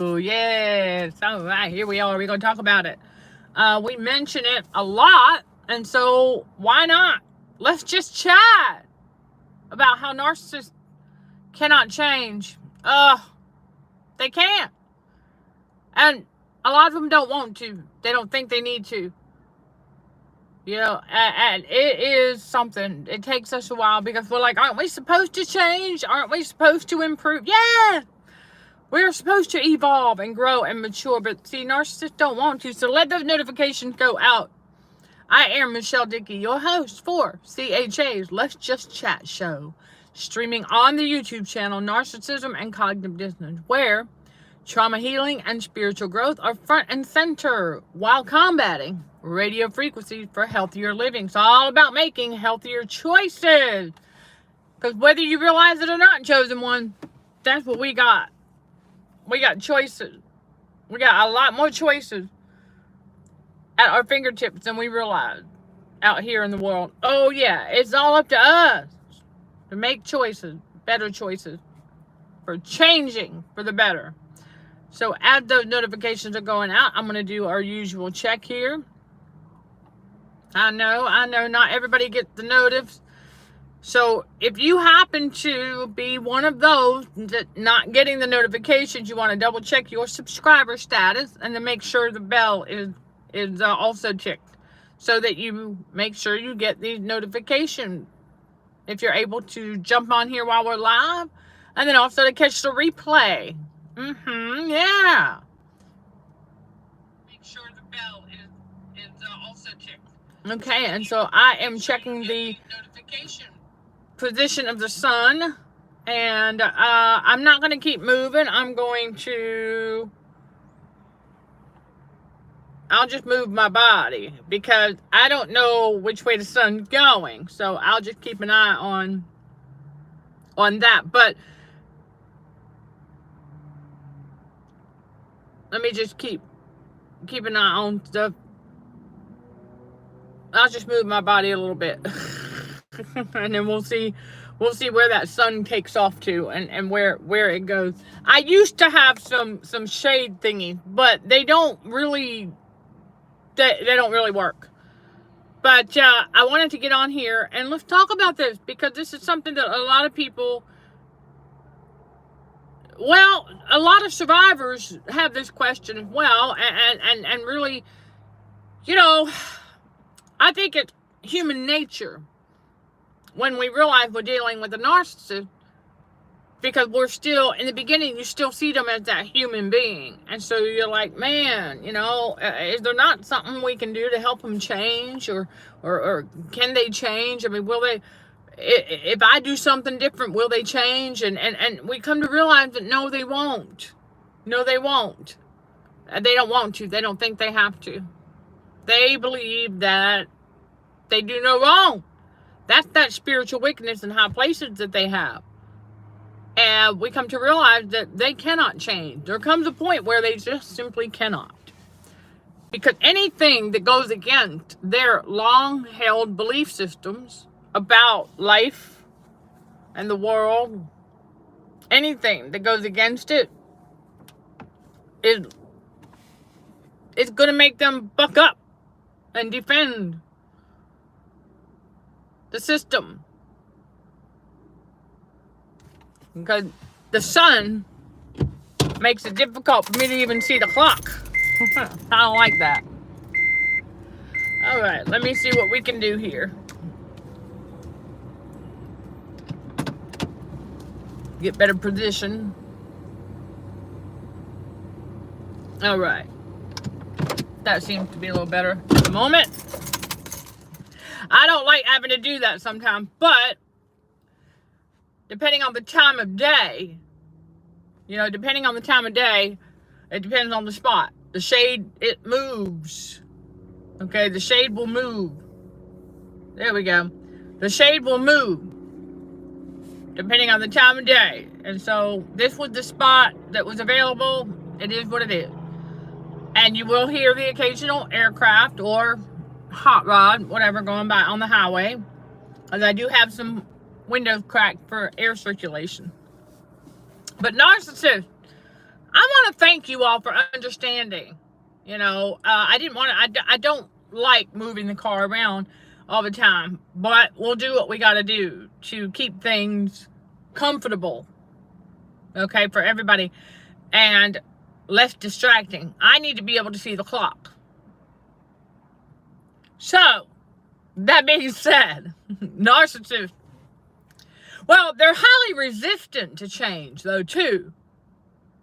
Yes. All right, here we are. We're going to talk about it. We mention it a lot, and so why not? Let's just chat about how narcissists cannot change. They can't. And a lot of them don't want to. They don't think they need to. And it is something. It takes us a while because we're like, aren't we supposed to change? Aren't we supposed to improve? Yeah! We're supposed to evolve and grow and mature, but see, narcissists don't want to, so let those notifications go out. I am Michelle Dickey, your host for CHA's Let's Just Chat show, streaming on the YouTube channel Narcissism and Cognitive Dissonance, where trauma healing and spiritual growth are front and center while combating radio frequencies for healthier living. It's all about making healthier choices. Because whether you realize it or not, chosen one, that's what we got. We got choices. We got a lot more choices at our fingertips than we realize out here in the world. Oh yeah, it's all up to us to make choices, better choices, for changing for the better. So as those notifications are going out, I'm going to do our usual check here. I know, not everybody gets the notice. So if you happen to be one of those that not getting the notifications, you want to double check your subscriber status and then make sure the bell is also ticked so that you make sure you get these notifications. If you're able to jump on here while we're live, and then also to catch the replay. Yeah. Make sure the bell is also ticked. Okay, and so I am checking the notification position of the sun, and I'm not going to keep moving. I'll just move my body because I don't know which way the sun's going, so I'll just keep an eye on that. But let me just keep an eye on stuff. I'll just move my body a little bit. And then we'll see where that sun takes off to and where it goes. I used to have some shade thingy, but they don't really work. But I wanted to get on here and let's talk about this because this is something that a lot of people, well, a lot of survivors have this question as well, and really, I think it's human nature when we realize we're dealing with a narcissist, because we're still, in the beginning, you still see them as that human being. And so you're like, man, is there not something we can do to help them change? Or can they change? I mean, will they, if I do something different, will they change? And we come to realize that no, they won't. No, they won't. They don't want to. They don't think they have to. They believe that they do no wrong. That's that spiritual wickedness in high places that they have. And we come to realize that they cannot change. There comes a point where they just simply cannot. Because anything that goes against their long-held belief systems about life and the world, anything that goes against it is going to make them buck up and defend the system. Because the sun makes it difficult for me to even see the clock. I don't like that. Alright, let me see what we can do here. Get better position. Alright. That seems to be a little better at the moment. I don't like having to do that sometimes, but depending on the time of day, it depends on the spot. The shade, it moves. Okay, the shade will move. There we go. The shade will move depending on the time of day. And so this was the spot that was available. It is what it is. And you will hear the occasional aircraft or hot rod, whatever, going by on the highway. As I do have some windows cracked for air circulation. But narcissists, I want to thank you all for understanding. You know, I don't like moving the car around all the time, but we'll do what we got to do to keep things comfortable, okay, for everybody, and less distracting. I need to be able to see the clock. So, that being said, narcissists, well, they're highly resistant to change, though, too.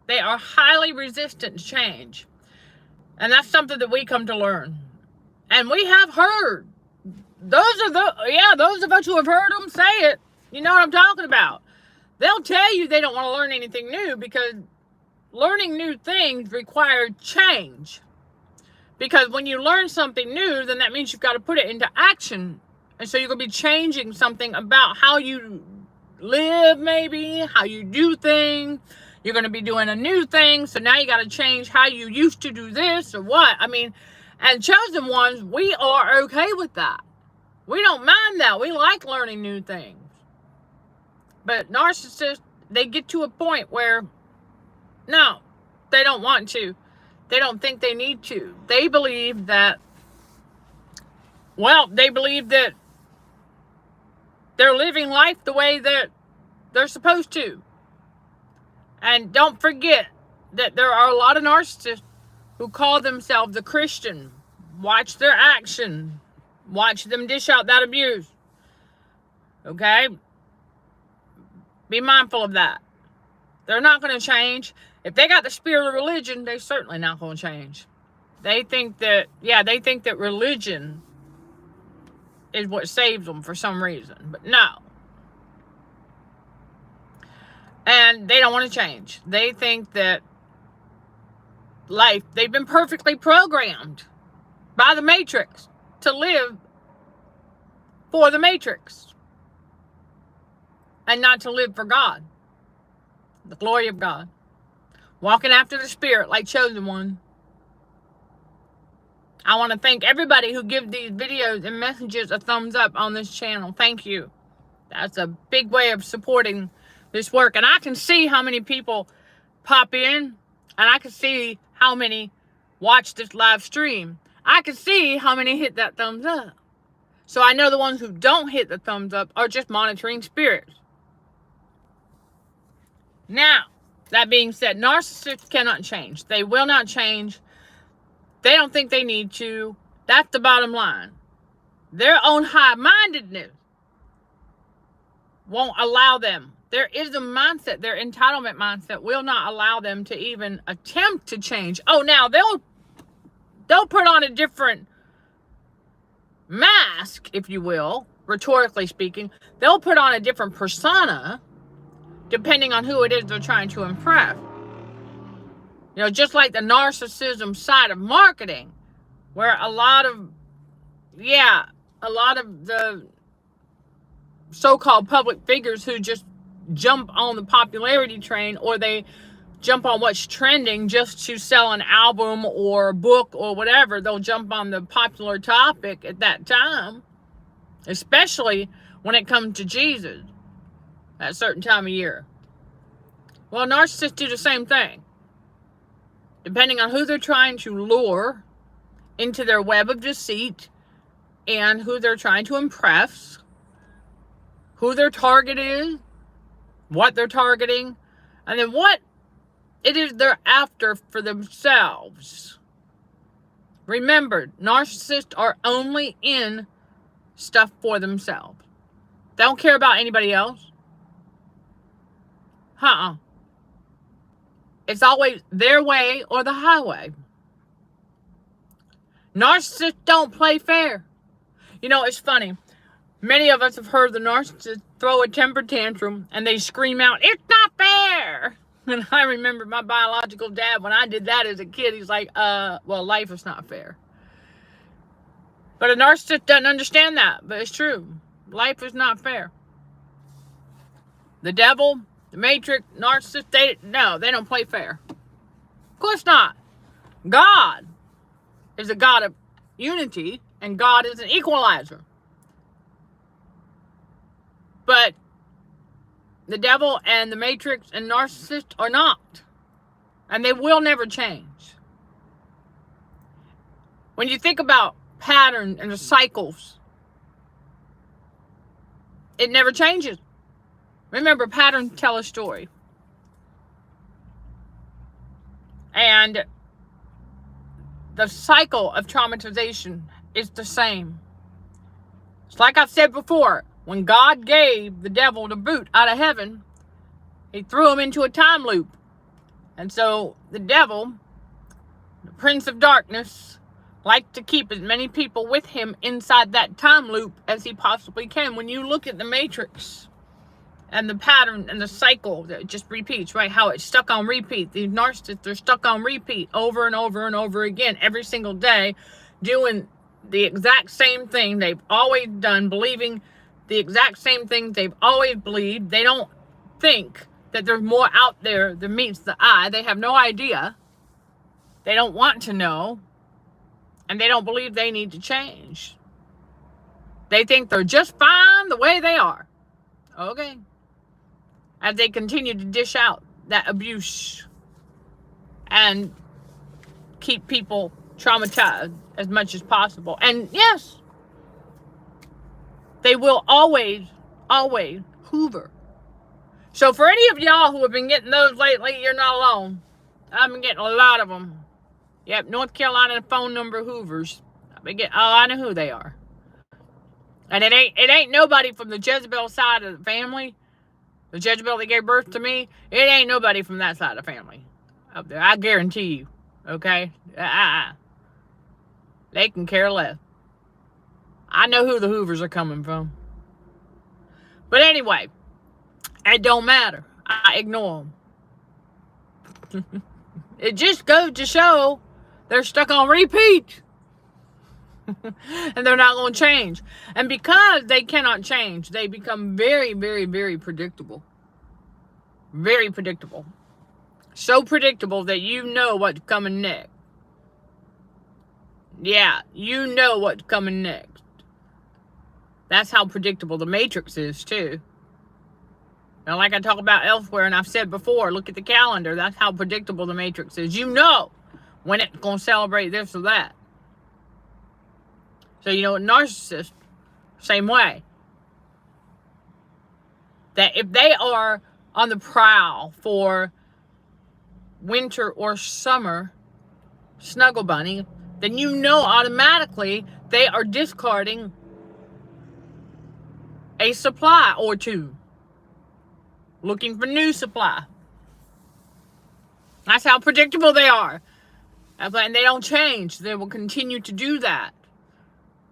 They are highly resistant to change. And that's something that we come to learn. And we have heard. Those of us who have heard them say it, you know what I'm talking about. They'll tell you they don't want to learn anything new because learning new things requires change. Because when you learn something new, then that means you've got to put it into action. And so you're going to be changing something about how you live, maybe, how you do things. You're going to be doing a new thing. So now you got to change how you used to do this or what. I mean, and chosen ones, we are okay with that. We don't mind that. We like learning new things. But narcissists, they get to a point where, no, they don't want to. They don't think they need to. They believe that, they're living life the way that they're supposed to. And don't forget that there are a lot of narcissists who call themselves a Christian. Watch their action. Watch them dish out that abuse. Okay? Be mindful of that. They're not going to change. If they got the spirit of religion, they're certainly not going to change. They think that religion is what saves them for some reason. But no. And they don't want to change. They think that they've been perfectly programmed by the Matrix to live for the Matrix. And not to live for God. The glory of God. Walking after the Spirit like chosen one. I want to thank everybody who gives these videos and messages a thumbs up on this channel. Thank you. That's a big way of supporting this work. And I can see how many people pop in. And I can see how many watch this live stream. I can see how many hit that thumbs up. So I know the ones who don't hit the thumbs up are just monitoring spirits. Now, that being said, narcissists cannot change. They will not change. They don't think they need to. That's the bottom line. Their own high-mindedness won't allow them. There is a mindset, their entitlement mindset will not allow them to even attempt to change. Oh, now they'll put on a different mask, if you will, rhetorically speaking. They'll put on a different persona depending on who it is they're trying to impress. You know, just like the narcissism side of marketing, where a lot of the so-called public figures who just jump on the popularity train, or they jump on what's trending just to sell an album or a book or whatever. They'll jump on the popular topic at that time, especially when it comes to Jesus at a certain time of year. Well, narcissists do the same thing. Depending on who they're trying to lure into their web of deceit and who they're trying to impress, who their target is, what they're targeting, and then what it is they're after for themselves. Remember, narcissists are only in stuff for themselves. They don't care about anybody else. It's always their way or the highway. Narcissists don't play fair. You know, it's funny. Many of us have heard the narcissist throw a temper tantrum and they scream out, "It's not fair!" And I remember my biological dad, when I did that as a kid, he's like, well, life is not fair. But a narcissist doesn't understand that, but it's true. Life is not fair. The devil, the Matrix, narcissist, they don't play fair. Of course not. God is a God of unity, and God is an equalizer. But the devil and the Matrix and narcissist are not. And they will never change. When you think about patterns and the cycles, it never changes. Remember, patterns tell a story. And the cycle of traumatization is the same. It's like I've said before, when God gave the devil the boot out of heaven, he threw him into a time loop. And so the devil, the prince of darkness, liked to keep as many people with him inside that time loop as he possibly can. When you look at the matrix and the pattern and the cycle that just repeats, right? How it's stuck on repeat. These narcissists are stuck on repeat over and over and over again every single day, doing the exact same thing they've always done, believing the exact same things they've always believed. They don't think that there's more out there than meets the eye. They have no idea. They don't want to know. And they don't believe they need to change. They think they're just fine the way they are. Okay. As they continue to dish out that abuse and keep people traumatized as much as possible. And yes, they will always hoover. So for any of y'all who have been getting those lately, you're not alone. I've been getting a lot of them. Yep, North Carolina phone number hoovers. I've been getting, I know who they are. And it ain't nobody from the Jezebel side of the family. The Jezebel that gave birth to me, it ain't nobody from that side of the family up there. I guarantee you. Okay? They can care less. I know who the hoovers are coming from. But anyway, it don't matter. I ignore them. It just goes to show they're stuck on repeat. And they're not going to change. And because they cannot change, they become very, very, very predictable. Very predictable. So predictable that you know what's coming next. Yeah, you know what's coming next. That's how predictable the Matrix is, too. Now, like I talk about elsewhere, and I've said before, look at the calendar. That's how predictable the Matrix is. You know when it's going to celebrate this or that. So, you know, a narcissist, same way. That if they are on the prowl for winter or summer snuggle bunny, then you know automatically they are discarding a supply or two. Looking for new supply. That's how predictable they are. And they don't change. They will continue to do that.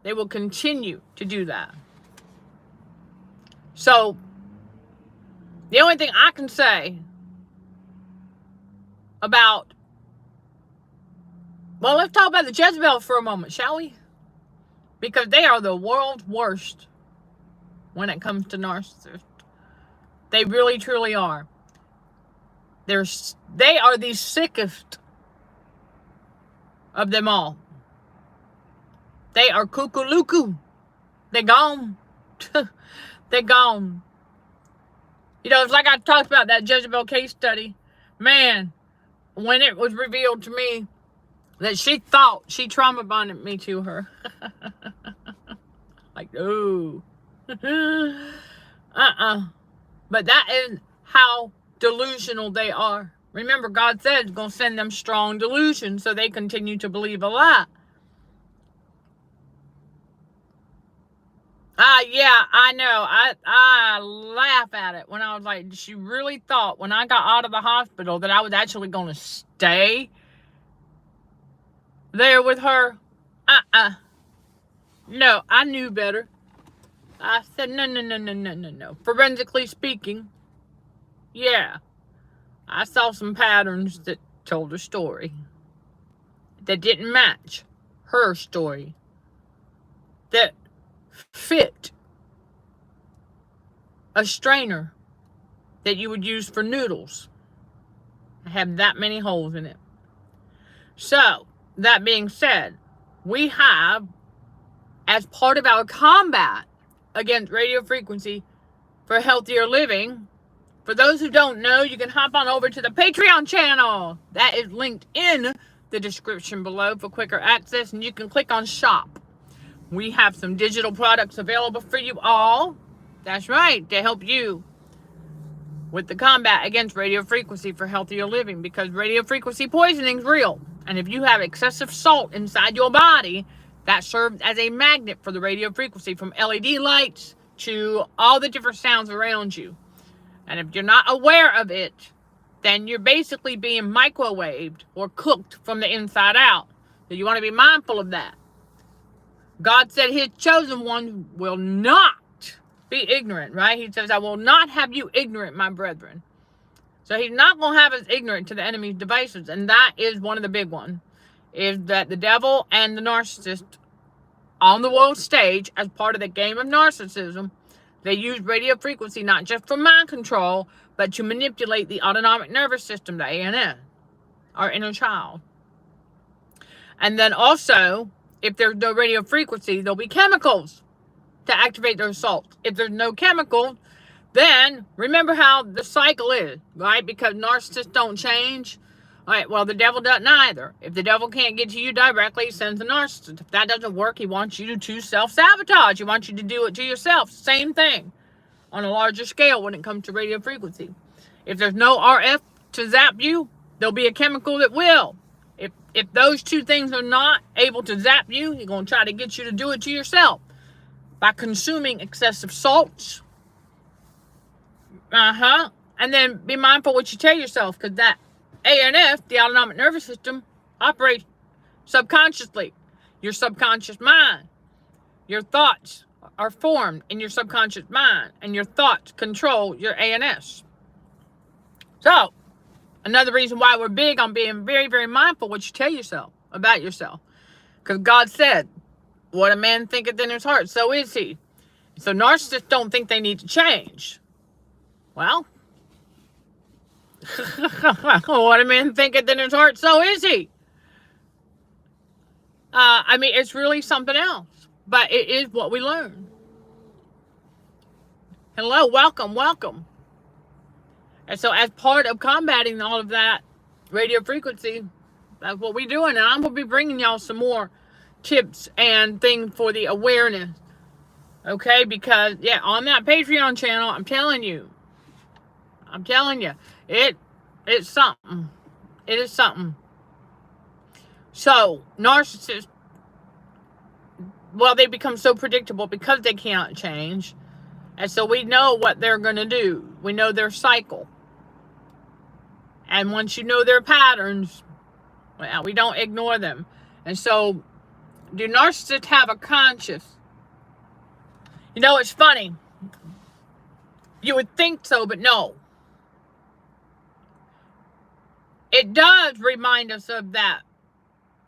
They will continue to do that. So, the only thing I can say about, well, let's talk about the Jezebel for a moment, shall we? Because they are the world's worst when it comes to narcissists. They really, truly are. They are the sickest of them all. They are cuckoo-luku. They're gone. They're gone. You know, it's like I talked about that Jezebel case study. Man, when it was revealed to me that she thought she trauma bonded me to her. Like, ooh. But that is how delusional they are. Remember, God said He's going to send them strong delusion so they continue to believe a lie. Yeah, I know. I laugh at it when I was like, she really thought when I got out of the hospital that I was actually going to stay there with her. No, I knew better. I said, no. Forensically speaking, yeah, I saw some patterns that told a story that didn't match her story, that fit a strainer that you would use for noodles. I have that many holes in it. So, that being said, we have, as part of our combat against radio frequency for healthier living, For those who don't know, you can hop on over to the Patreon channel. That is linked in the description below for quicker access, and you can click on shop. We have some digital products available for you all. That's right, to help you with the combat against radio frequency for healthier living, because radio frequency poisoning is real. And if you have excessive salt inside your body, that serves as a magnet for the radio frequency, from LED lights to all the different sounds around you. And if you're not aware of it, then you're basically being microwaved or cooked from the inside out. So you want to be mindful of that. God said his chosen one will not be ignorant, right? He says, I will not have you ignorant, my brethren. So he's not going to have us ignorant to the enemy's devices. And that is one of the big ones, is that the devil and the narcissist on the world stage, as part of the game of narcissism, they use radio frequency not just for mind control, but to manipulate the autonomic nervous system, the ANS, our inner child. And then also, if there's no radio frequency, there'll be chemicals to activate those salts. If there's no chemicals, then remember how the cycle is, right? Because narcissists don't change. All right, well, the devil doesn't either. If the devil can't get to you directly, he sends a narcissist. If that doesn't work, he wants you to self-sabotage. He wants you to do it to yourself. Same thing on a larger scale when it comes to radio frequency. If there's no RF to zap you, there'll be a chemical that will. If those two things are not able to zap you, he's going to try to get you to do it to yourself by consuming excessive salts. And then be mindful what you tell yourself, because that ANS, the autonomic nervous system, operates subconsciously. Your subconscious mind. Your thoughts are formed in your subconscious mind, and your thoughts control your ANS. So, another reason why we're big on being very, very mindful what you tell yourself about yourself. Because God said, what a man thinketh in his heart, so is he. So narcissists don't think they need to change. Well, what a man thinketh in his heart, so is he. I mean, it's really something else. But it is what we learn. Hello, welcome, welcome. And so as part of combating all of that radio frequency, that's what we're doing. And I'm going to be bringing y'all some more tips and things for the awareness. Okay? Because, yeah, on that Patreon channel, I'm telling you, it's something. It is something. So, narcissists, well, they become so predictable because they cannot change. And so we know what they're going to do. We know their cycle. And once you know their patterns, well, we don't ignore them. And so, do narcissists have a conscience? You know, it's funny. You would think so, but no. It does remind us of that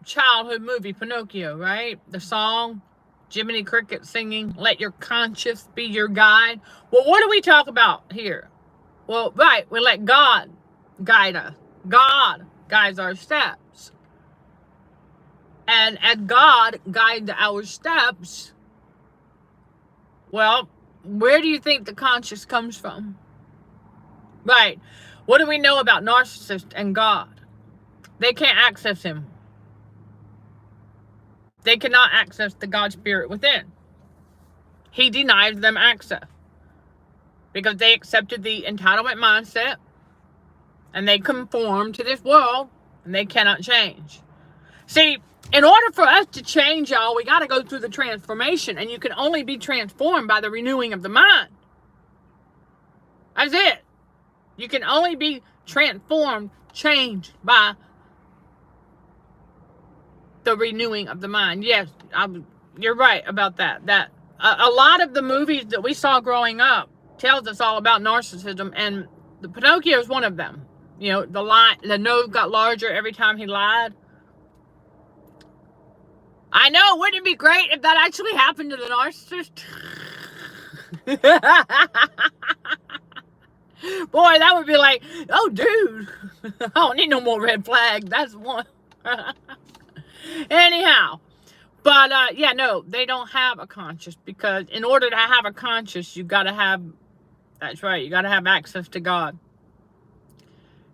childhood movie, Pinocchio, right? The song, Jiminy Cricket singing, let your conscience be your guide. Well, what do we talk about here? Well, right, we let God guide us. God guides our steps. And as God guides our steps, well, where do you think the conscience comes from? Right. What do we know about narcissists and God? They can't access him. They cannot access the God spirit within. He denies them access because they accepted the entitlement mindset and they conform to this world and they cannot change. See, in order for us to change, y'all, we got to go through the transformation, and you can only be transformed by the renewing of the mind. That's it. You can only be transformed, changed by the renewing of the mind. Yes, you're right about that. That a lot of the movies that we saw growing up tells us all about narcissism, and the Pinocchio is one of them. You know, the nose got larger every time he lied. I know, wouldn't it be great if that actually happened to the narcissist? Boy, that would be like, oh, dude, I don't need no more red flags. That's one. Anyhow, but yeah, no, they don't have a conscience, because in order to have a conscience, you got to have That's right. You got to have access to God.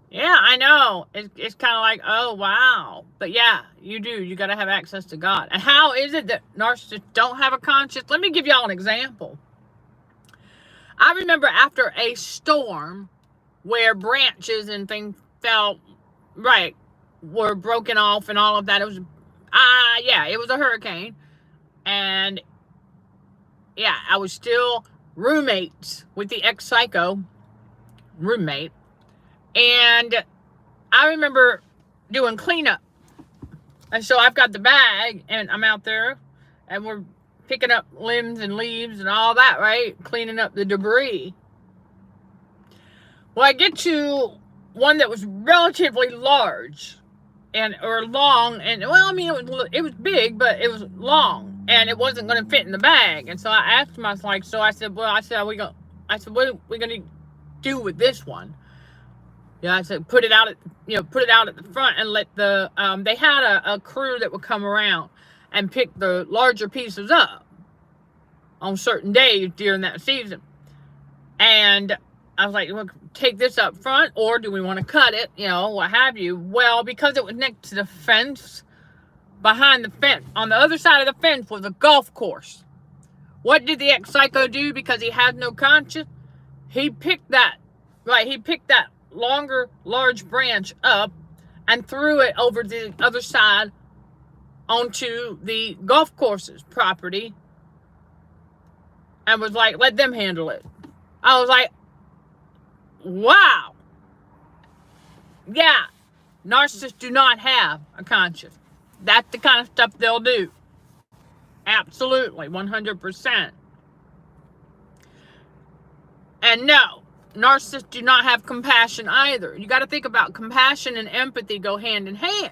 Yeah, I know. It's kind of like, oh, wow. But yeah, you do. You got to have access to God. And how is it that narcissists don't have a conscience? Let me give y'all an example. I remember after a storm where branches and things fell, right, were broken off and all of that. It was, yeah, it was a hurricane. And yeah, I was still roommates with the ex-psycho roommate. And I remember doing cleanup. And so I've got the bag and I'm out there and we're picking up limbs and leaves and all that, right? Cleaning up the debris. Well, I get to one that was relatively large or long, and well, I mean, it was big, but it was long, and it wasn't going to fit in the bag. And so I asked him, I was like, what are we going to do with this one? Yeah, I said, put it out at the front and let the, they had a crew that would come around and pick the larger pieces up on certain days during that season. And I was like, well, take this up front, or do we want to cut it, what have you? Well, because it was next to the fence, behind the fence, on the other side of the fence was a golf course. What did the ex-psycho do? Because he had no conscience, he picked that longer, large branch up and threw it over the other side onto the golf course's property and was like, let them handle it. I was like, wow. Yeah, narcissists do not have a conscience. That's the kind of stuff they'll do. Absolutely, 100%. And no, narcissists do not have compassion either. You got to think about compassion and empathy go hand in hand.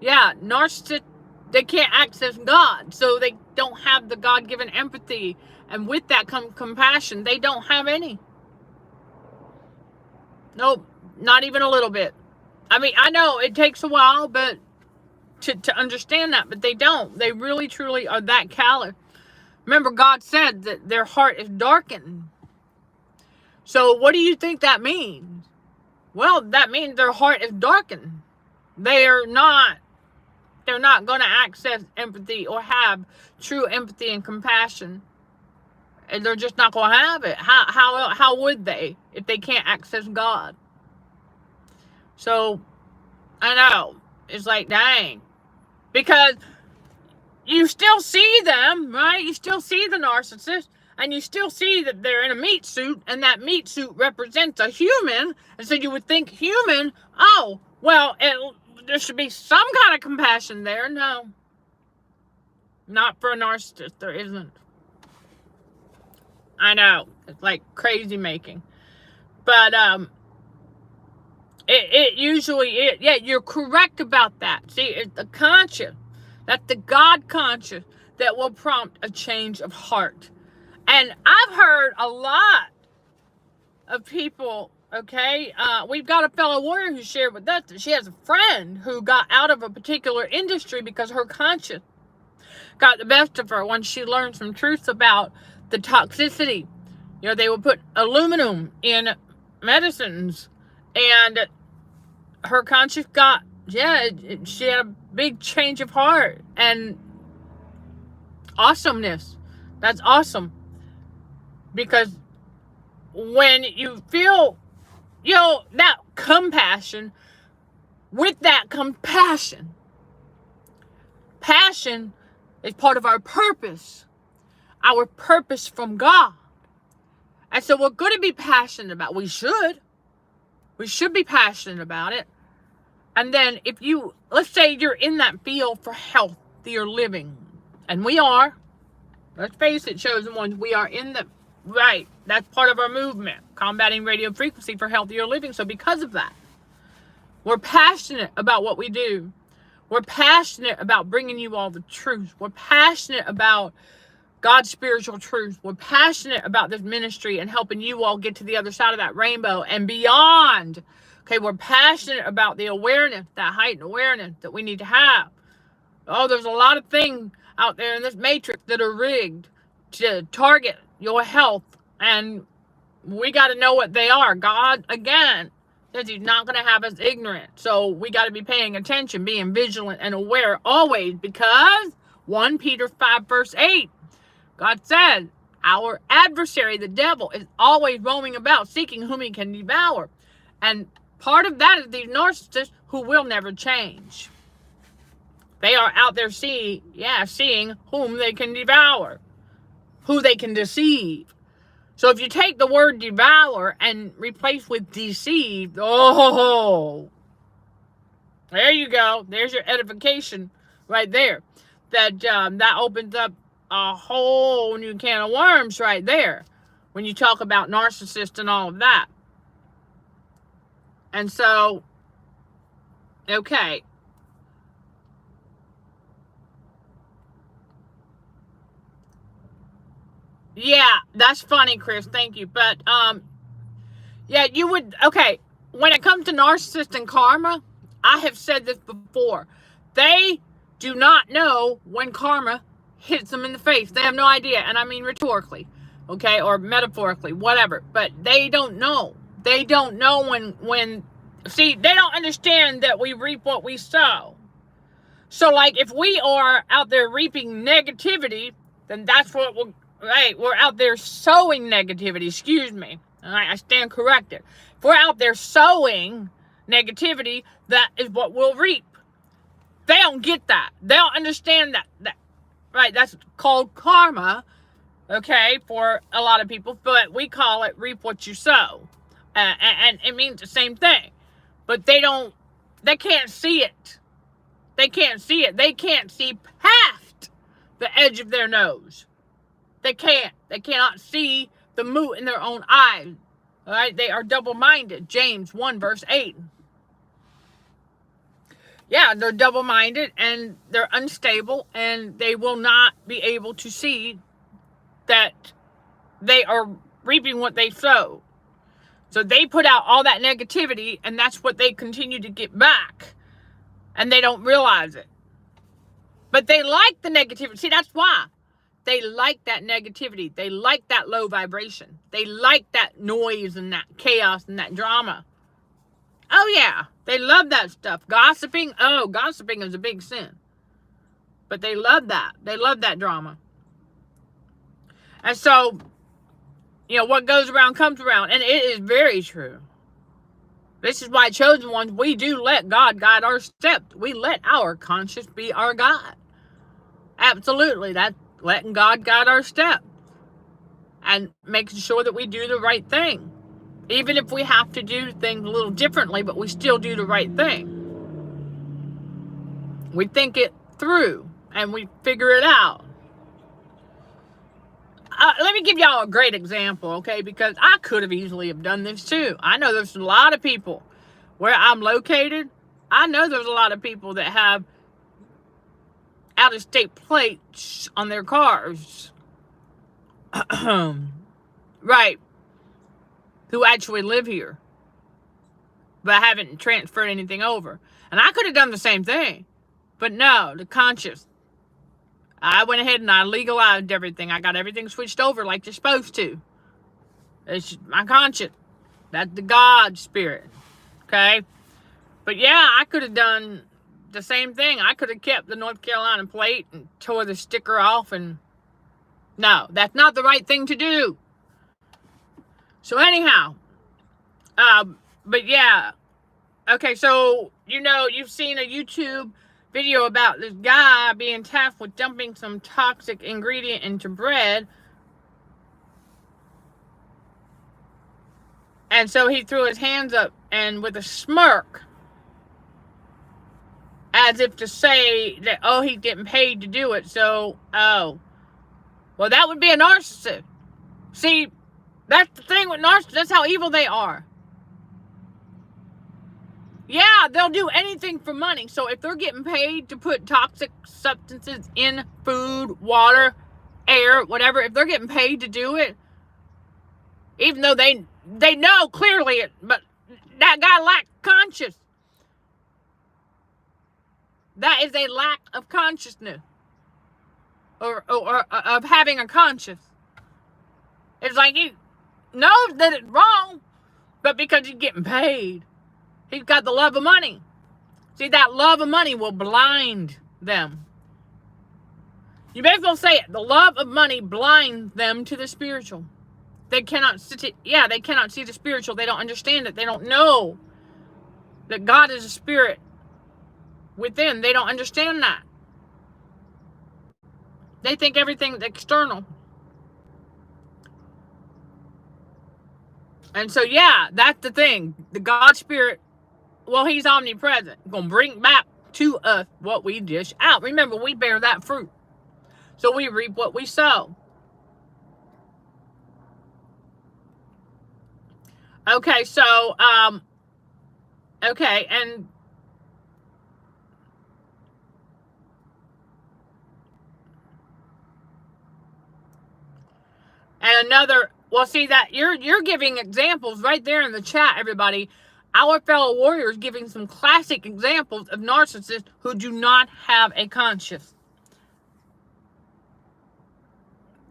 Yeah, narcissists, they can't access God, so they don't have the God-given empathy. And with that comes compassion. They don't have any. Nope, not even a little bit. I mean, I know it takes a while but to understand that, but they don't. They really, truly are that callous. Remember, God said that their heart is darkened. So what do you think that means? Well, that means their heart is darkened. They're not going to access empathy or have true empathy and compassion. And they're just not going to have it. How would they if they can't access God? So, I know. It's like, dang. Because you still see them, right? You still see the narcissist. And you still see that they're in a meat suit. And that meat suit represents a human. And so you would think human. Oh, well, there should be some kind of compassion there. No. Not for a narcissist. There isn't. I know. It's like crazy making. But, it usually, yeah, you're correct about that. See, it's the conscience. That's the God conscience that will prompt a change of heart. And I've heard a lot of people, okay, we've got a fellow warrior who shared with us that she has a friend who got out of a particular industry because her conscience got the best of her when she learned some truths about the toxicity. They would put aluminum in medicines, and her conscience got, she had a big change of heart and awesomeness. That's awesome. Because when you feel, that compassion, with that compassion, passion is part of our purpose from God. And so we're going to be passionate about it. We should be passionate about it. And then let's say you're in that field for healthier living. And we are. Let's face it, chosen ones, we are in the, right, that's part of our movement, combating radio frequency for healthier living. So because of that, we're passionate about what we do. We're passionate about bringing you all the truth. We're passionate about God's spiritual truth. We're passionate about this ministry and helping you all get to the other side of that rainbow and beyond. Okay, we're passionate about the awareness, that heightened awareness that we need to have. Oh, there's a lot of things out there in this matrix that are rigged to target your health And we got to know what they are. God, again, says he's not going to have us ignorant. So we got to be paying attention, being vigilant and aware always, because 1 Peter 5 verse 8, God said, our adversary, the devil, is always roaming about, seeking whom he can devour. And part of that is these narcissists who will never change. They are out there seeing whom they can devour, who they can deceive. So if you take the word devour and replace with deceive, oh, there you go. There's your edification right there. That opens up a whole new can of worms right there when you talk about narcissists and all of that. And so, okay. Yeah, that's funny, Chris. Thank you. But, yeah, you would, okay, when it comes to narcissist and karma, I have said this before. They do not know when karma hits them in the face. They have no idea. And I mean rhetorically, okay, or metaphorically, whatever. But they don't know. They don't know when, see, they don't understand that we reap what we sow. So, like, if we are out there reaping negativity, then that's what we'll, right, we're out there sowing negativity, excuse me. All right, I stand corrected. If we're out there sowing negativity, that is what we'll reap. They don't get that. They don't understand that. Right, that's called karma, okay, for a lot of people, but we call it reap what you sow. And it means the same thing. But they can't see it. They can't see it. They can't see past the edge of their nose. They can't. They cannot see the mote in their own eyes. All right, they are double-minded. James 1 verse 8. Yeah, they're double-minded and they're unstable, and they will not be able to see that they are reaping what they sow. So they put out all that negativity, and that's what they continue to get back. And they don't realize it. But they like the negativity. See, that's why. They like that negativity. They like that low vibration. They like that noise and that chaos and that drama. Oh, yeah. They love that stuff. Gossiping. Oh, gossiping is a big sin. But they love that. They love that drama. And so, you know, what goes around comes around. And it is very true. This is why, chosen ones, we do let God guide our steps. We let our conscience be our God. Absolutely. That's letting God guide our steps. And making sure that we do the right thing. Even if we have to do things a little differently, but we still do the right thing. We think it through and we figure it out. Let me give y'all a great example, okay? Because I could have easily have done this too. I know there's a lot of people where I'm located. I know there's a lot of people that have out-of-state plates on their cars. Right. Who actually live here, but haven't transferred anything over. And I could have done the same thing, but no, the conscious. I went ahead and I legalized everything. I got everything switched over like you're supposed to. It's my conscience. That's the God spirit, okay? But yeah, I could have done the same thing. I could have kept the North Carolina plate and tore the sticker off, and no, that's not the right thing to do. So anyhow, but yeah, okay, so, you know, you've seen a YouTube video about this guy being tasked with dumping some toxic ingredient into bread. And so he threw his hands up and with a smirk, as if to say that, oh, he's getting paid to do it. So, oh, well, that would be a narcissist. See, that's the thing with narcissists. That's how evil they are. Yeah, they'll do anything for money. So if they're getting paid to put toxic substances in food, water, air, whatever, if they're getting paid to do it, even though they know clearly it, but that guy lacks conscience. That is a lack of consciousness. Or of having a conscience. It's like knows that it's wrong, but because he's getting paid, he's got the love of money. See, that love of money will blind them. You may as well say it. The love of money blinds them to the spiritual. They cannot they cannot see the spiritual. They don't understand it. They don't know that God is a spirit within. They don't understand that. They think everything's external. And so, yeah, that's the thing. The God spirit, well, he's omnipresent. Going to bring back to us what we dish out. Remember, we bear that fruit. So we reap what we sow. Okay, so, okay, and another, well, see that you're giving examples right there in the chat, everybody. Our fellow warriors giving some classic examples of narcissists who do not have a conscience.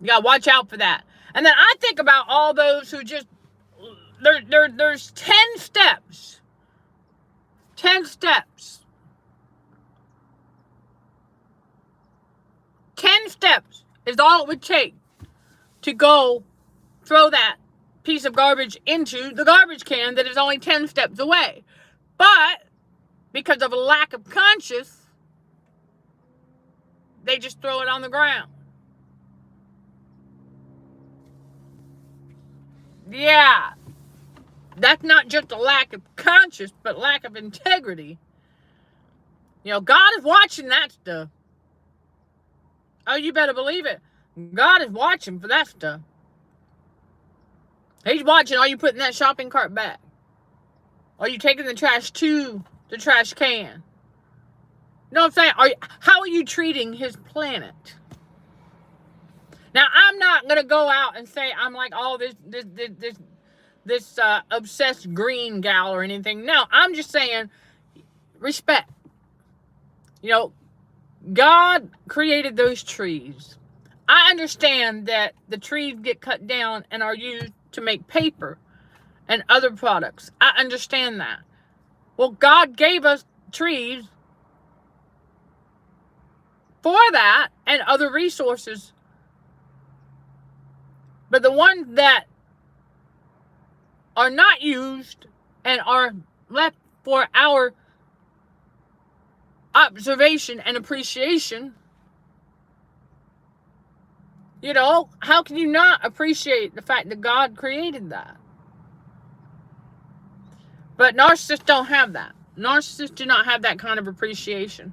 You gotta watch out for that. And then I think about all those who just, there's 10 steps. 10 steps. 10 steps is all it would take to go throw that piece of garbage into the garbage can that is only 10 steps away. But because of a lack of conscience, they just throw it on the ground. Yeah, that's not just a lack of conscience, but lack of integrity. You know, God is watching that stuff. Oh, you better believe it. God is watching for that stuff. He's watching, are you putting that shopping cart back? Are you taking the trash to the trash can? You know what I'm saying? How are you treating his planet? Now, I'm not going to go out and say I'm like, oh, this obsessed green gal or anything. No, I'm just saying respect. You know, God created those trees. I understand that the trees get cut down and are used to make paper and other products. I understand that. Well, God gave us trees for that and other resources. But the ones that are not used and are left for our observation and appreciation, you know, how can you not appreciate the fact that God created that? But narcissists don't have that. Narcissists do not have that kind of appreciation.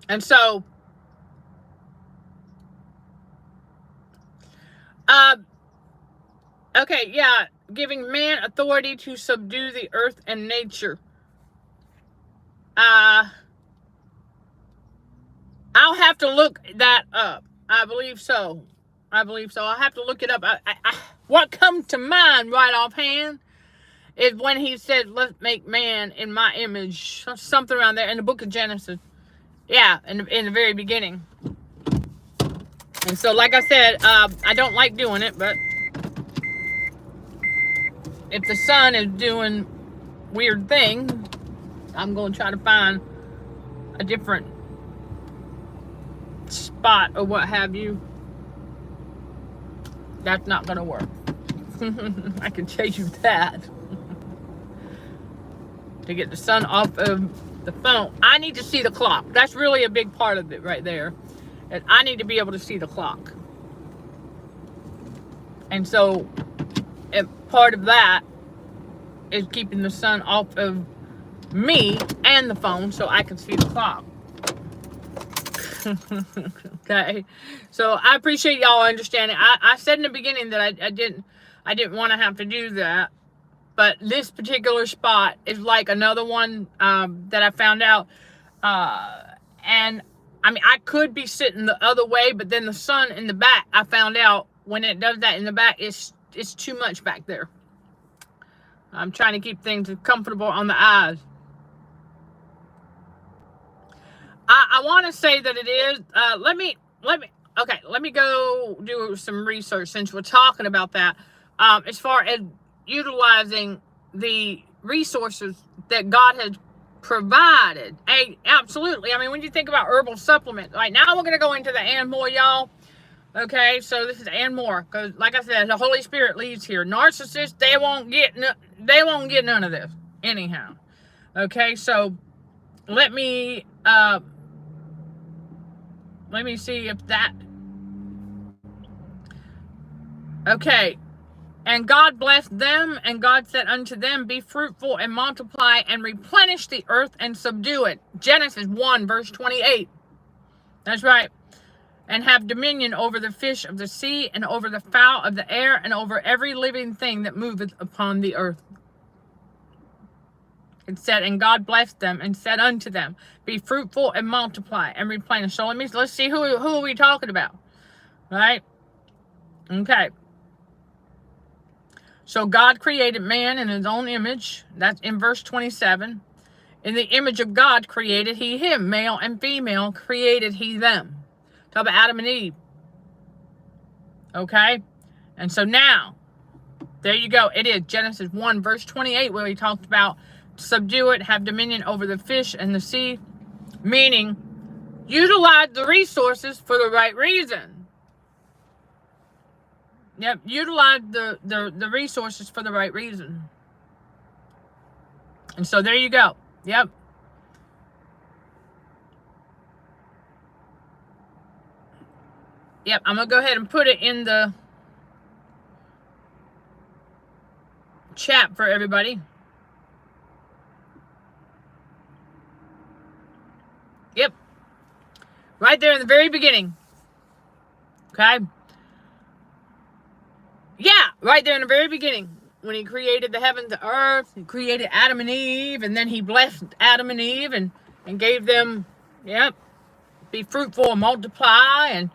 And so, okay, yeah, giving man authority to subdue the earth and nature. I'll have to look that up. I believe so. I'll have to look it up. What comes to mind right offhand is when he said, let's make man in my image. Something around there in the book of Genesis. Yeah, in the very beginning. And so, like I said, I don't like doing it, but if the sun is doing weird things, I'm going to try to find a different spot or what have you. That's not going to work. I can tell you that. To get the sun off of the phone, I need to see the clock. That's really a big part of it right there. And I need to be able to see the clock. And so, part of that is keeping the sun off of me and the phone so I can see the clock. Okay, so I appreciate y'all understanding. I said in the beginning that I didn't want to have to do that, but this particular spot is like another one that I found out, and I mean I could be sitting the other way, but then the sun in the back, I found out when it does that in the back, it's too much back there. I'm trying to keep things comfortable on the eyes. I want to say that it is. Let me. okay, let me go do some research since we're talking about that. As far as utilizing the resources that God has provided. Absolutely. I mean, when you think about herbal supplements, right now we're going to go into the and more, y'all. Okay, so this is and more, because like I said, the Holy Spirit leads here. Narcissists, they won't get none of this anyhow. Okay, so let me see if that. Okay, and God blessed them, and God said unto them, be fruitful and multiply and replenish the earth and subdue it. Genesis 1 verse 28. That's right. And have dominion over the fish of the sea, and over the fowl of the air, and over every living thing that moveth upon the earth. It said, and God blessed them, and said unto them, be fruitful and multiply and replenish. So let's see who are we talking about, right? Okay. So God created man in his own image. That's in verse 27. In the image of God created he him, male and female created he them. Talk about Adam and Eve. Okay? And so now, there you go. It is Genesis 1 verse 28 where he talked about subdue it, have dominion over the fish and the sea. Meaning, utilize the resources for the right reason. Yep, utilize the resources for the right reason. And so there you go. Yep. Yep, I'm going to go ahead and put it in the chat for everybody. Yep. Right there in the very beginning. Okay. Yeah, right there in the very beginning. When he created the heavens, the earth, he created Adam and Eve, and then he blessed Adam and Eve and gave them, yep, be fruitful and multiply and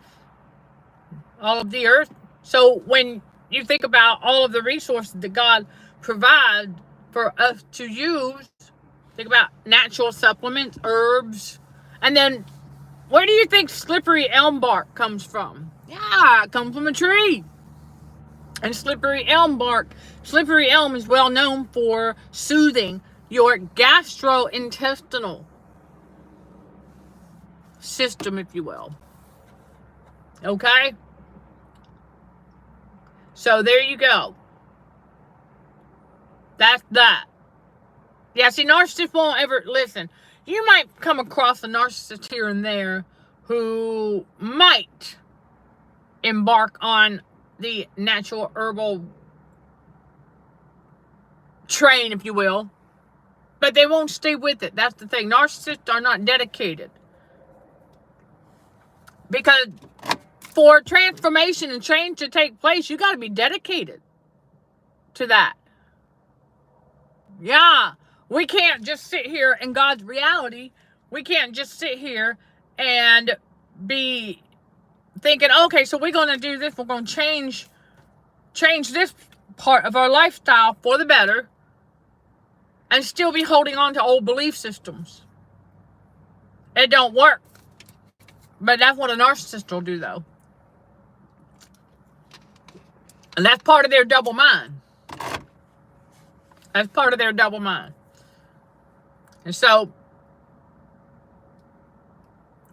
all of the earth. So when you think about all of the resources that God provides for us to use, think about natural supplements, herbs, and then where do you think slippery elm bark comes from? Yeah, it comes from a tree. And slippery elm is well known for soothing your gastrointestinal system, if you will. Okay? So there you go. That's that. Yeah, see, narcissists won't ever listen. You might come across a narcissist here and there who might embark on the natural herbal train, if you will, but they won't stay with it. That's the thing. Narcissists are not dedicated, because for transformation and change to take place, you got to be dedicated to that. Yeah, we can't just sit here in God's reality. We can't just sit here and be thinking, okay, so we're going to do this. We're going to change this part of our lifestyle for the better, and still be holding on to old belief systems. It don't work. But that's what a narcissist will do, though. And that's part of their double mind. That's part of their double mind. And so,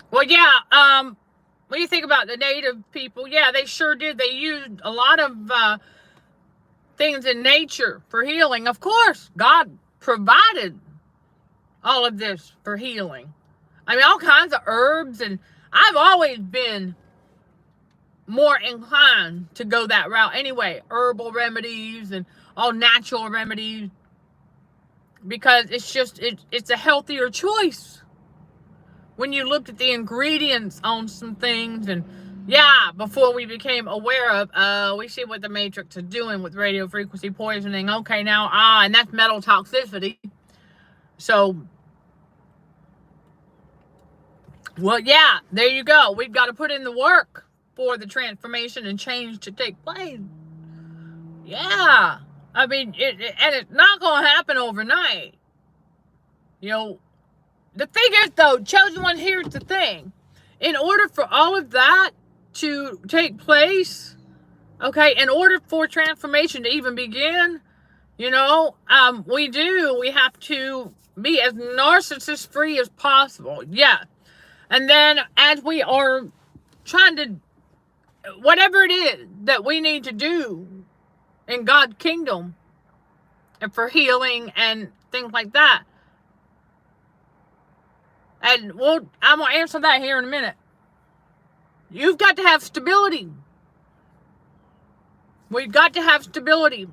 well, yeah, when you think about the native people, yeah, they sure did. They used a lot of things in nature for healing. Of course, God provided all of this for healing. I mean, all kinds of herbs, and I've always been more inclined to go that route anyway. Herbal remedies and all natural remedies, because it's a healthier choice. When you looked at the ingredients on some things, and yeah, before we became aware of, we see what the Matrix is doing with radio frequency poisoning. Okay, now, and that's metal toxicity. So, well, yeah, there you go. We've got to put in the work for the transformation and change to take place. Yeah, I mean, and it's not going to happen overnight. You know, the thing is, though, chosen one, here's the thing. In order for all of that to take place, okay, in order for transformation to even begin, we have to be as narcissist free as possible. Yeah. And then as we are trying to, whatever it is that we need to do in God's kingdom and for healing and things like that. And I'm going to answer that here in a minute. You've got to have stability. We've got to have stability.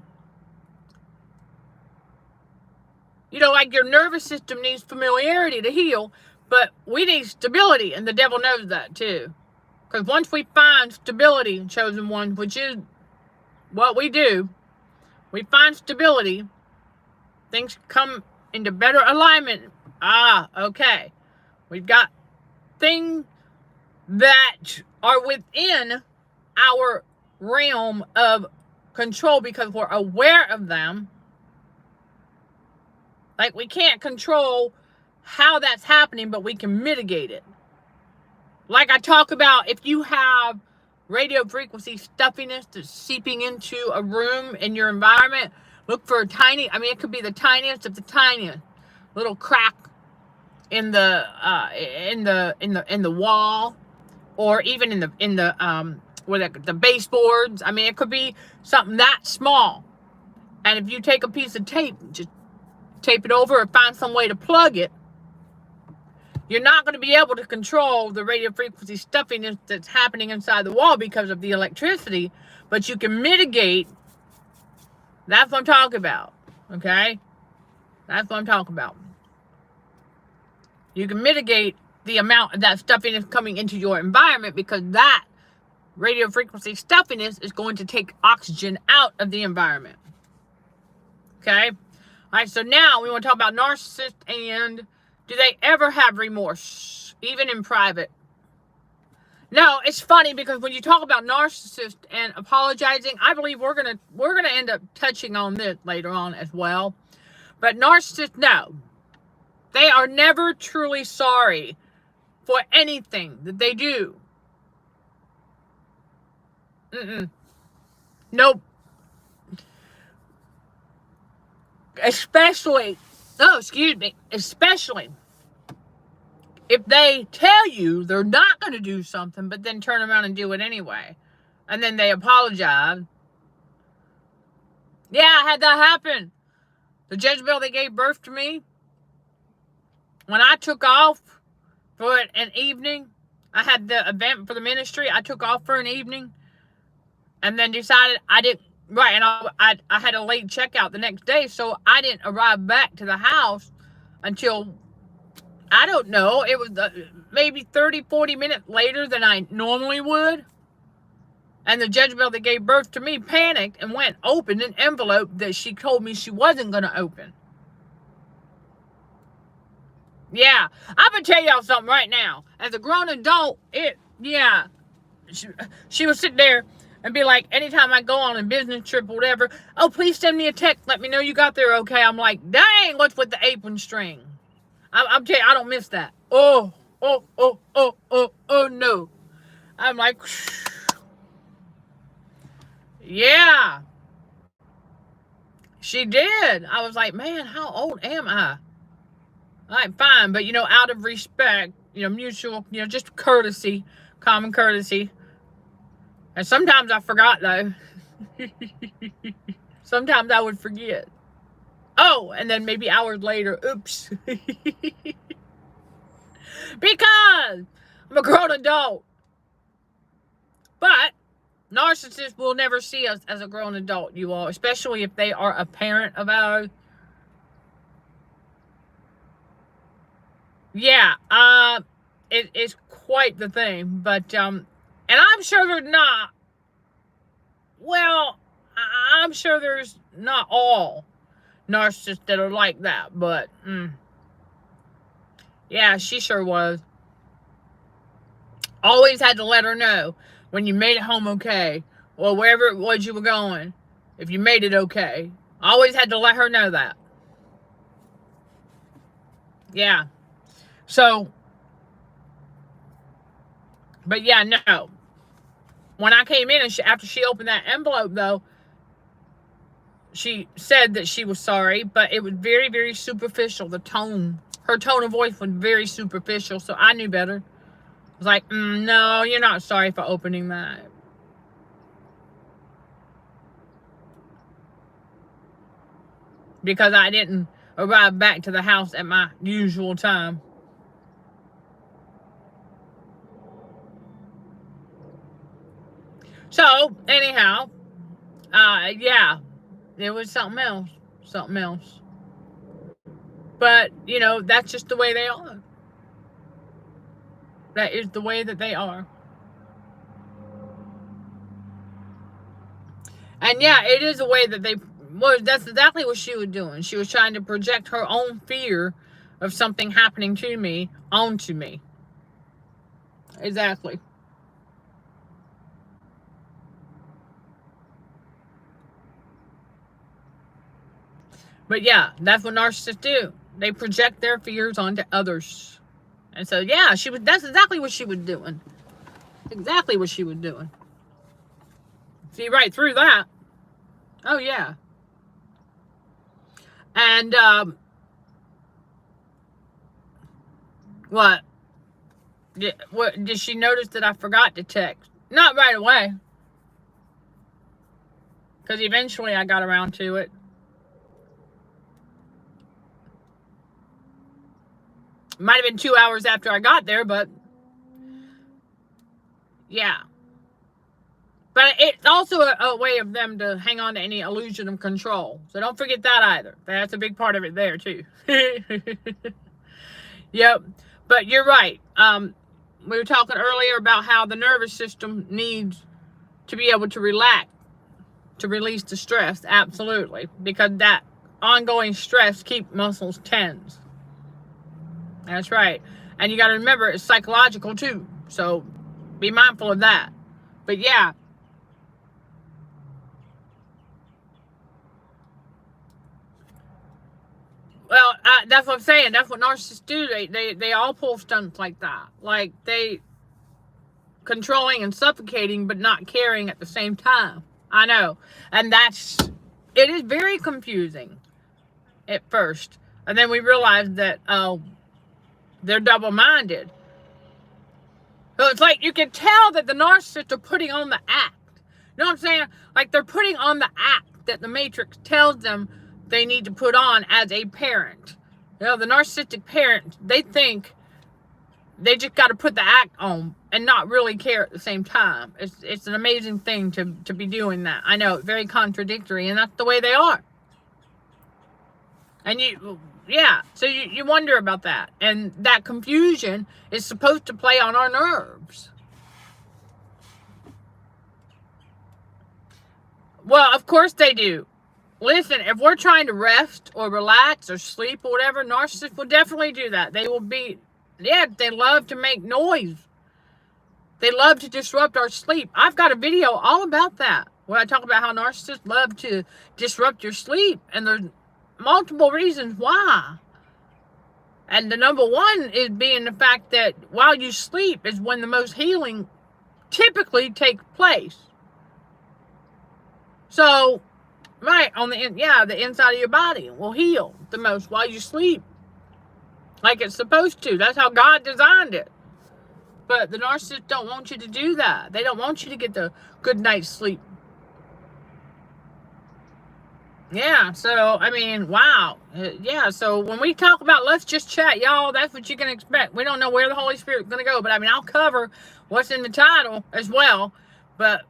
Like your nervous system needs familiarity to heal, but we need stability, and the devil knows that too. Because once we find stability, chosen one, which is what we do, we find stability, things come into better alignment. Okay. We've got things that are within our realm of control because we're aware of them. Like, we can't control how that's happening, but we can mitigate it. Like I talk about, if you have radio frequency stuffiness that's seeping into a room in your environment, look for it could be the tiniest of the tiniest little crack in the wall, or even in the baseboards. It could be something that small. And if you take a piece of tape, just tape it over or find some way to plug it, you're not going to be able to control the radio frequency stuffiness that's happening inside the wall because of the electricity, but you can mitigate. That's what I'm talking about, okay? That's what I'm talking about. You can mitigate the amount of that stuffiness coming into your environment because that radio frequency stuffiness is going to take oxygen out of the environment, okay? All right, so now we want to talk about narcissists, and do they ever have remorse, even in private? No, it's funny because when you talk about narcissists and apologizing, I believe we're gonna end up touching on this later on as well. But narcissists, no, they are never truly sorry for anything that they do. Nope. Especially if they tell you they're not going to do something, but then turn around and do it anyway. And then they apologize. Yeah, I had that happen. The Jezebel that gave birth to me, when I took off for an evening, I had the event for the ministry. I took off for an evening and then decided I didn't. Right, and I had a late checkout the next day, so I didn't arrive back to the house until, I don't know, it was maybe 30, 40 minutes later than I normally would. And the Jezebel that gave birth to me panicked and went open an envelope that she told me she wasn't going to open. Yeah, I'm going to tell y'all something right now. As a grown adult, she was sitting there and be like, anytime I go on a business trip or whatever, oh, please send me a text. Let me know you got there okay. I'm like, dang, what's with the apron string? I'm telling you, I don't miss that. Oh, no. I'm like, yeah. She did. I was like, man, how old am I? I'm fine, but, out of respect, mutual, just courtesy, common courtesy. And sometimes I forgot, though. Sometimes I would forget. Oh, and then maybe hours later, oops. Because I'm a grown adult. But narcissists will never see us as a grown adult, you all, especially if they are a parent of ours. Yeah, it's quite the thing, but, and I'm sure they're not, well, I'm sure there's not all narcissists that are like that, but, yeah, she sure was. Always had to let her know when you made it home okay, or wherever it was you were going, if you made it okay. Always had to let her know that. Yeah. So, but yeah, no. When I came in, and after she opened that envelope, though, she said that she was sorry, but it was very, very superficial. The tone, her tone of voice was very superficial, so I knew better. I was like, no, you're not sorry for opening that. Because I didn't arrive back to the house at my usual time. So, anyhow, yeah, it was something else. Something else. But, you know, that's just the way they are. That is the way that they are. And yeah, it is a way that they, well, that's exactly what she was doing. She was trying to project her own fear of something happening to me onto me. Exactly. But yeah, that's what narcissists do. They project their fears onto others. And so, yeah, that's exactly what she was doing. Exactly what she was doing. See right through that. Oh, yeah. And, what? Did she notice that I forgot to text? Not right away. Because eventually I got around to it. Might have been 2 hours after I got there, but yeah. But it's also a way of them to hang on to any illusion of control. So don't forget that either. That's a big part of it there, too. Yep. But you're right. We were talking earlier about how the nervous system needs to be able to relax, to release the stress. Absolutely. Because that ongoing stress keeps muscles tense. That's right. And you got to remember, it's psychological too. So be mindful of that. But yeah. Well, that's what I'm saying. That's what narcissists do. They all pull stunts like that. Like they controlling and suffocating, but not caring at the same time. I know. And it is very confusing at first. And then we realize that, they're double-minded. So it's like you can tell that the narcissists are putting on the act. You know what I'm saying? Like they're putting on the act that the Matrix tells them they need to put on as a parent. You know, the narcissistic parent, they think they just got to put the act on and not really care at the same time. It's an amazing thing to be doing that. I know, very contradictory, and that's the way they are. And yeah, so you wonder about that. And that confusion is supposed to play on our nerves. Well, of course they do. Listen, if we're trying to rest or relax or sleep or whatever, narcissists will definitely do that. They will be, yeah, they love to make noise. They love to disrupt our sleep. I've got a video all about that, where I talk about how narcissists love to disrupt your sleep. And there's multiple reasons why. And the number one is being the fact that while you sleep is when the most healing typically takes place. So, right, the inside of your body will heal the most while you sleep. Like it's supposed to. That's how God designed it. But the narcissists don't want you to do that. They don't want you to get the good night's sleep. Yeah, so, I mean, wow. Yeah, so when we talk about let's just chat, y'all, that's what you can expect. We don't know where the Holy Spirit's going to go, but I mean, I'll cover what's in the title as well, but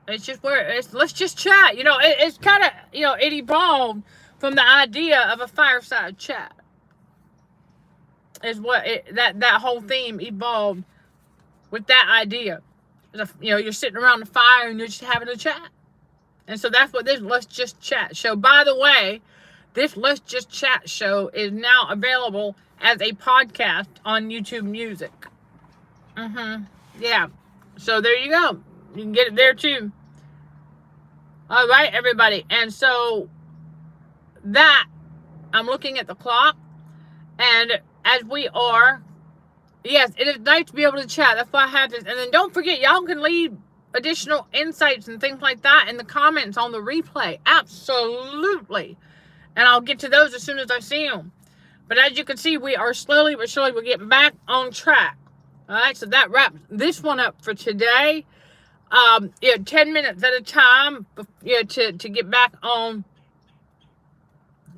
it's just let's just chat. You know, it's kind of, you know, it evolved from the idea of a fireside chat. Is what that whole theme evolved with that idea. You know, you're sitting around the fire and you're just having a chat. And so that's what this Let's Just Chat show. By the way, this Let's Just Chat show is now available as a podcast on YouTube Music. Yeah. So there you go. You can get it there too. All right, everybody. And so I'm looking at the clock. And as we are, yes, it is nice to be able to chat. That's why I have this. And then don't forget, y'all can leave additional insights and things like that in the comments on the replay. Absolutely. And I'll get to those as soon as I see them. But as you can see, we are slowly but surely, we're getting back on track. All right, so that wraps this one up for today. 10 minutes at a time, to get back on.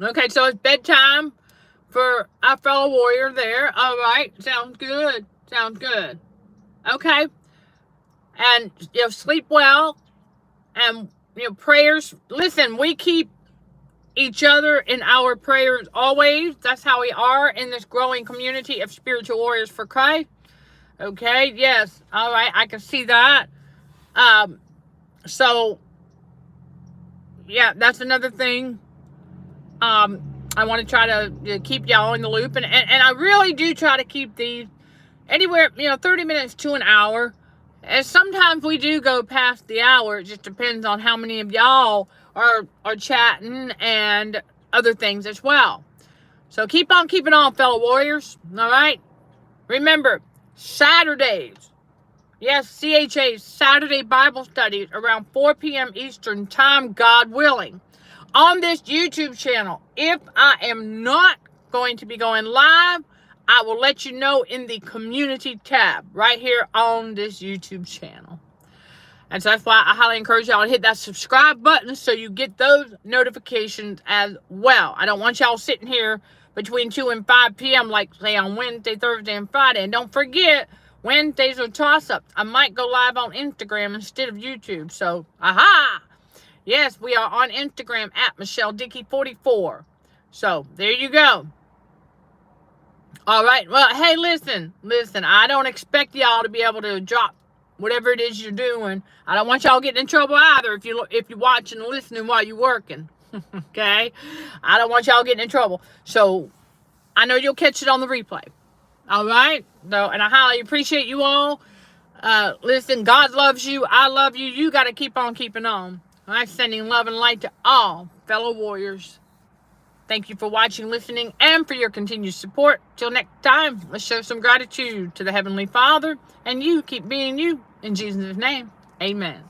Okay, so it's bedtime for our fellow warrior there. All right, sounds good. Sounds good. Okay, and sleep well, and prayers. Listen, we keep each other in our prayers always. That's how we are in this growing community of spiritual warriors for Christ. Okay, yes, all right, I can see that. So, yeah, that's another thing. I want to try to keep y'all in the loop, and I really do try to keep these anywhere, 30 minutes to an hour. And sometimes we do go past the hour. It just depends on how many of y'all are chatting and other things as well. So keep on keeping on, fellow warriors. All right. Remember, Saturdays. Yes, CHA's Saturday Bible studies around 4 p.m. Eastern time, God willing, on this YouTube channel. If I am not going to be going live, I will let you know in the community tab right here on this YouTube channel. And so that's why I highly encourage y'all to hit that subscribe button so you get those notifications as well. I don't want y'all sitting here between 2 and 5 p.m. like, say, on Wednesday, Thursday, and Friday. And don't forget, Wednesdays are toss-ups. I might go live on Instagram instead of YouTube. So, aha! Yes, we are on Instagram at MichelleDickey44. So, there you go. All right. Well, hey, listen. I don't expect y'all to be able to drop whatever it is you're doing. I don't want y'all getting in trouble either if you're watching and listening while you're working. Okay? I don't want y'all getting in trouble. So, I know you'll catch it on the replay. All right? So, and I highly appreciate you all. Listen, God loves you. I love you. You got to keep on keeping on. All right? Sending love and light to all fellow warriors. Thank you for watching, listening, and for your continued support. Till next time, let's show some gratitude to the Heavenly Father. And you keep being you. In Jesus' name, amen.